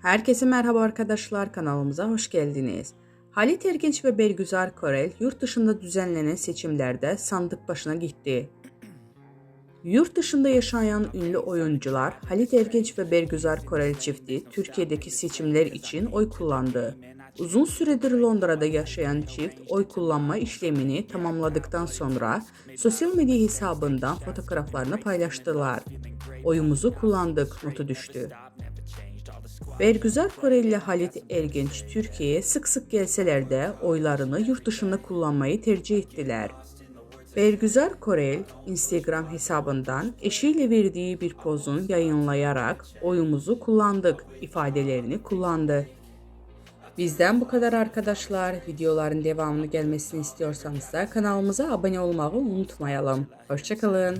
Herkese merhaba arkadaşlar, kanalımıza hoş geldiniz. Halit Ergenç ve Bergüzar Korel yurt dışında düzenlenen seçimlerde sandık başına gitti. Yurt dışında yaşayan ünlü oyuncular Halit Ergenç ve Bergüzar Korel çifti Türkiye'deki seçimler için oy kullandı. Uzun süredir Londra'da yaşayan çift oy kullanma işlemini tamamladıktan sonra sosyal medya hesabından fotoğraflarını paylaştılar. Oyumuzu kullandık notu düştü. Bergüzar Korel ile Halit Ergenç Türkiye'ye sık sık gelseler de oylarını yurt dışında kullanmayı tercih ettiler. Bergüzar Korel Instagram hesabından eşiyle verdiği bir pozun yayınlayarak oyumuzu kullandık ifadelerini kullandı. Bizden bu kadar arkadaşlar. Videoların devamını gelmesini istiyorsanız da kanalımıza abone olmayı unutmayalım. Hoşça kalın.